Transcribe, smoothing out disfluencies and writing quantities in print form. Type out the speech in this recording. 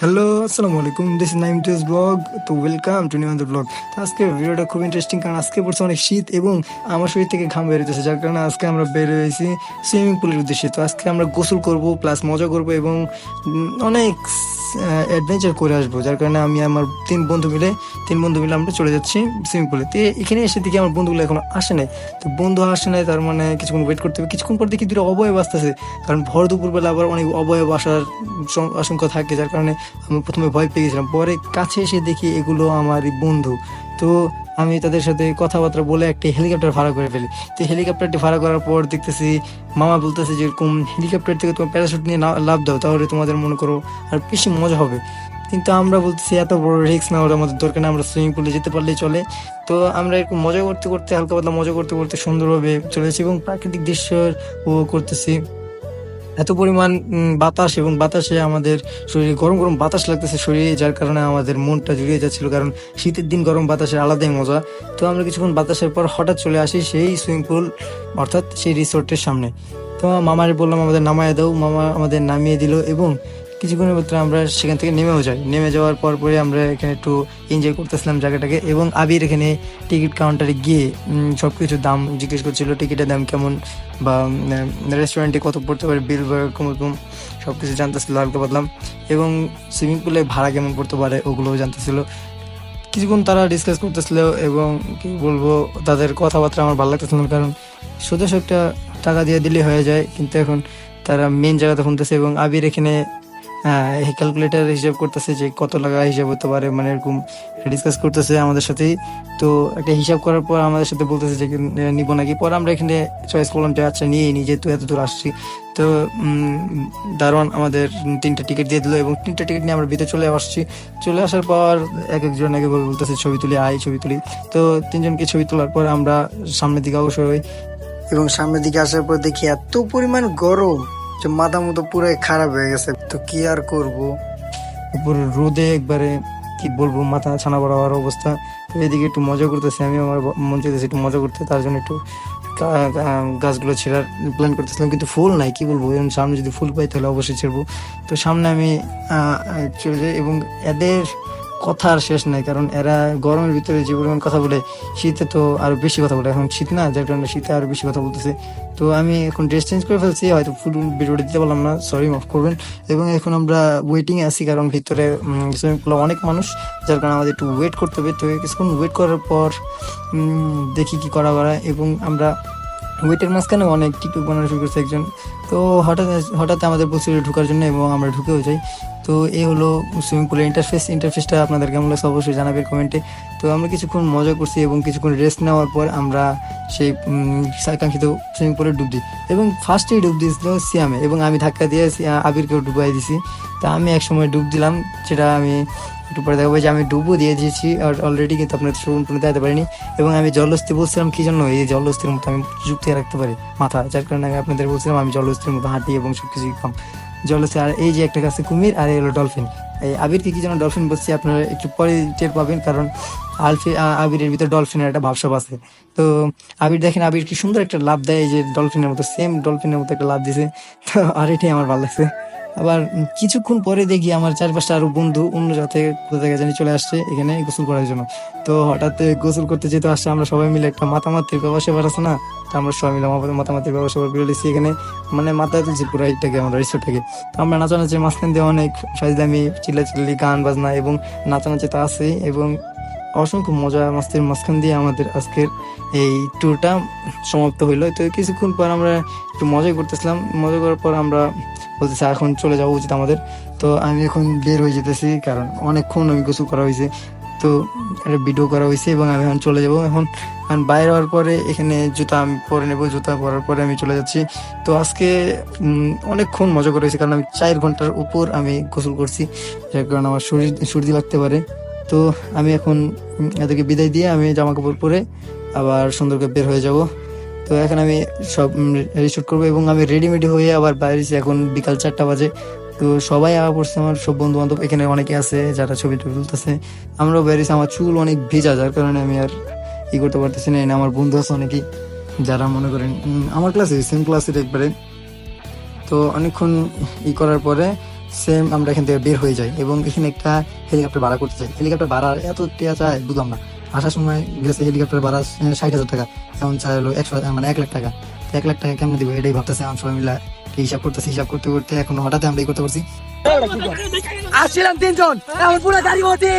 Hello, আসসালামু আলাইকুম। This is Naim টুস ব্লগ। তো ওয়েলকাম টু নিউ ব্লগ। তো আজকে ভিডিওটা খুব ইন্টারেস্টিং, কারণ আজকে পড়ছে অনেক শীত এবং আমার শরীর থেকে ঘাম বেরোতেছে, যার কারণে আজকে আমরা বের হয়েছি সুইমিং পুলের উদ্দেশ্যে। তো আজকে আমরা গোসল করব প্লাস মজা করব এবং অনেক অ্যাডভেঞ্চার করে আসবো, যার কারণে আমি আমার তিন বন্ধু মিলে আমরা চলে যাচ্ছি সুইমিং পুলে। তো এখানে এসে দেখি আমার বন্ধুগুলো এখনো আসে নাই। তো বন্ধু আসে নাই, তার মানে কিছুক্ষণ ওয়েট করতে হবে। কিছুক্ষণ পর দেখি দুটো অবয়ব আসতেছে, কারণ ভর দুপুরবেলা আবার অনেক অবয়ব আসার আশঙ্কা থাকে, যার কারণে আমি প্রথমে ভয় পেয়ে গেছিলাম। পরে কাছে এসে দেখি এগুলো আমারই বন্ধু। তো আমি তাদের সাথে কথাবার্তা বলে একটি হেলিকপ্টার ভাড়া করে ফেলি। তো হেলিকপ্টারটি ভাড়া করার পর দেখতেছি মামা বলতেছে যে এরকম হেলিকপ্টার থেকে তোমার প্যারাশুট নিয়ে লাভ দাও, তাহলে তোমাদের মনে করো আর বেশি মজা হবে। কিন্তু আমরা বলতেছি এত বড় রিস্ক না, ওটা আমাদের দরকার না, আমরা সুইমিং পুলে যেতে পারলেই চলে। তো আমরা এরকম মজা করতে করতে, হালকা পাতলা মজা করতে করতে সুন্দরভাবে চলেছি এবং প্রাকৃতিক দৃশ্যের উপভোগ করতেছি। এত পরিমাণ বাতাস, এবং বাতাসে আমাদের শরীরে গরম গরম বাতাস লাগতেছে শরীরে, যার কারণে আমাদের মনটা জুড়িয়ে যাচ্ছিল, কারণ শীতের দিন গরম বাতাসের আলাদাই মজা। তো আমরা কিছুক্ষণ বাতাসের পর হঠাৎ চলে আসি সেই সুইমিং পুল, অর্থাৎ সেই রিসোর্টের সামনে। তো মামারে বললাম আমাদের নামায় দাও, মামা আমাদের নামিয়ে দিল এবং কিছুক্ষণের ভিতরে আমরা সেখান থেকে নেমেও যাই। নেমে যাওয়ার পর পরে আমরা এখানে একটু এনজয় করতেছিলাম জায়গাটাকে, এবং আবির এখানে টিকিট কাউন্টারে গিয়ে সব কিছুর দাম জিজ্ঞেস করছিল, টিকিটের দাম কেমন বা রেস্টুরেন্টে কত পড়তে পারে, বিল বা এরকম সব কিছু জানতেছিল হালকা পাতলাম, এবং সুইমিং পুলে ভাড়া কেমন পড়তে পারে ওগুলোও জানতেছিল। কিছুক্ষণ তারা ডিসকাস করতেছিল এবং কি বলবো, তাদের কথাবার্তা আমার ভালো লাগতেছিল না, কারণ শুধু একটা টাকা দিয়ে দিলে হয়ে যায়, কিন্তু এখন তারা মেন জায়গাতে শুনতেছে। এবং আবির এখানে ক্যালকুলেটার হিসাব করতেছে যে কত টাকা হিসাব হতে পারে, মানে এরকম ডিসকাস করতেছে আমাদের সাথেই। তো একটা হিসাব করার পর আমাদের সাথে বলতেছে যে নিবো নাকি। পরে আমরা এখানে চয়েস করলাম যে আচ্ছা নিয়ে নিই, যেহেতু এত দূর আসছি। তো দারোয়ান আমাদের 3টা টিকিট দিয়ে দিল এবং 3টা টিকিট নিয়ে আমরা ভিতরে চলে আসছি। চলে আসার পর এক একজন এক একভাবে বলতেছে ছবি তুলি, আয় ছবি তুলি। তো 3জনকে ছবি তোলার পর আমরা সামনের দিকে অবসর হই, এবং সামনের দিকে আসার পর দেখি এত পরিমাণ গরম যে মাথা মতো পুরো খারাপ হয়ে গেছে। তো কি আর করব, উপরে রোদে একবারে কি বলবো, মাথা ছানা বড় হওয়ার অবস্থা। তো এদিকে একটু মজা করতেছি আমি, আমার মন চাইতেছে একটু মজা করতে, তার জন্য একটু গাছগুলো ছেঁড়ার প্ল্যান করতেছিলাম, কিন্তু ফুল নাই, কি বলবো। এবং সামনে যদি ফুল পাই তাহলে অবশ্যই ছেড়বো। তো সামনে আমি চলে যাই, এবং এদের কথা আর শেষ নাই, কারণ এরা গরমের ভিতরে যে পরিমাণ কথা বলে, শীতে তো আরো বেশি কথা বলে। এখন শীত না, যার কারণে শীতে আরো বেশি কথা বলতেছে। তো আমি এখন ড্রেস চেঞ্জ করে ফেলছি, হয়তো ফুল ভিডিওটা দিতে পারলাম না, সরি মাফ করবেন। এবং এখন আমরা ওয়েটিং আছি, কারণ ভিতরে সুইমিং পুলে অনেক মানুষ, যার কারণে আমাদের একটু ওয়েট করতে হবে। তো কিছুক্ষণ ওয়েট করার পর দেখি কি করা করা, এবং আমরা ওয়েটের মাঝখানে অনেক টিকটক বানানো শুরু করছে একজন। তো হঠাৎ হঠাৎ আমাদের বলছিল ঢোকার জন্য, এবং আমরা ঢুকেও যাই। তো এই হলো সুইমিং পুলের ইন্টারফেসটা আপনাদের কেমন লাগছে অবশ্যই জানাবেন কমেন্টে। তো আমরা কিছুক্ষণ মজা করছি এবং কিছুক্ষণ রেস্ট নেওয়ার পর আমরা সেই কাঙ্ক্ষিত সুইমিং পুলে ডুব দিই, এবং ফার্স্টেই ডুব দিয়েছিল সিয়ামে, এবং আমি ধাক্কা দিয়ে আবিরকেও ডুবাই দিছি। তা আমি একসময় ডুব দিলাম, যেটা আমি একটু পরে দেখাবো যে আমি ডুবও দিয়ে দিয়েছি অলরেডি, কিন্তু আপনাদের সম্পূর্ণ দেখাতে পারিনি। এবং আমি জলহস্তি বলছিলাম কি জন্য, এই জলহস্তির মতো আমি যুক্তি রাখতে পারি মাথা, যার কারণে আমি আপনাদের বলছিলাম আমি জলহস্তির মতো হাঁটি এবং সবকিছু কম জলহস্তি। আর এই যে একটা কাছে কুমির, আর এই হলো ডলফিন। এই আবিরকে কি যেন ডলফিন বলছি, আপনারা একটু পরে টের পাবেন, কারণ আবিরের ভিতরে ডলফিনের একটা ভাবসাব আছে। তো আবির দেখেন, আবির কি সুন্দর একটা লাভ দেয়, এই যে ডলফিনের মতো, সেম ডলফিনের মতো একটা লাভ দিছে। তো আর এটাই আমার ভালো লাগছে। আবার কিছুক্ষণ পরে দেখি আমার চারপাশে আরো বন্ধু অন্য জায়গা কোথা থেকে জানি চলে আসছে এখানে গোসল করার জন্য। তো হঠাৎ গোসল করতে যেতে আসছে, আমরা সবাই মিলে একটা মাতামাতির ব্যবসা আছে না, তো আমরা সবাই মিলে মাতামাতির ব্যবসা বেরোলেছি এখানে, মানে মাথায় তুলছি পুরো এইটাকে, আমরা রিসোর্টটাকে। তো আমরা নাচানাচির মাঝখান দিয়ে অনেক ফাইজলামি, চিল্লাচিল্লি, গান বাজনা এবং নাচানাচি তো আছেই, এবং অসংখ্য মজা মাস্তির মাঝখান দিয়ে আমাদের আজকের এই ট্যুরটা সমাপ্ত হইলো। তো কিছুক্ষণ পর আমরা একটু মজাই করতেছিলাম, মজা করার পর আমরা বলতেছি এখন চলে যাওয়া উচিত আমাদের। তো আমি এখন বের হয়ে যেতেছি, কারণ অনেকক্ষণ আমি গোসল করা হয়েছে, তো একটা ভিডিও করা হয়েছে, এবং আমি এখন চলে যাবো। এখন বাইরে হওয়ার পরে এখানে জুতা আমি পরে নেবো, জুতা পরার পরে আমি চলে যাচ্ছি। তো আজকে অনেকক্ষণ মজা করা হয়েছে, কারণ আমি 4 ঘন্টার উপর আমি গোসল করছি, যার কারণে আমার সর্দি লাগতে পারে। তো আমি এখন এদেরকে বিদায় দিয়ে আমি জামা কাপড় পরে আবার সুন্দর করে বের হয়ে যাব। তো এখন আমি সব রিশুট করবো, এবং আমি রেডিমেডি হয়ে আবার বাইরেছি, এখন বিকাল 4টা বাজে। তো সবাই আবার পড়ছে, আমার সব বন্ধু বান্ধব এখানে অনেকে আছে যারা ছবি টবি তুলতেছে। আমরাও বেরিয়েছি, আমার চুল অনেক ভেজা, যার কারণে আমি আর করতে পারতেছি না। আমার বন্ধু আছে অনেকেই, যারা মনে করেন আমার ক্লাসে, সেম ক্লাসের একবারে। তো অনেকক্ষণ করার পরে সেম আমরা এখান থেকে বের হয়ে যাই এবং এখানে একটা হেলিকপ্টার ভাড়া করতে চাই। হেলিকপ্টার ভাড়ার এত টাকা চায় বুঝলাম না। আসার সময় গেছে হেলিকপ্টার ভাড়া 60,000 টাকা, এখন চাই হলো 1 লাখ টাকা। তো 1 লাখ টাকা কেমন দিব এটাই ভাবতেছে আমার সবাই মিলে। হিসাব করতেছি, হিসাব করতে করতে এখন হঠাৎ আমরা এই করতে পারছি। আসছিলাম 3 জন, এখন পুরো গাড়ি ভর্তি।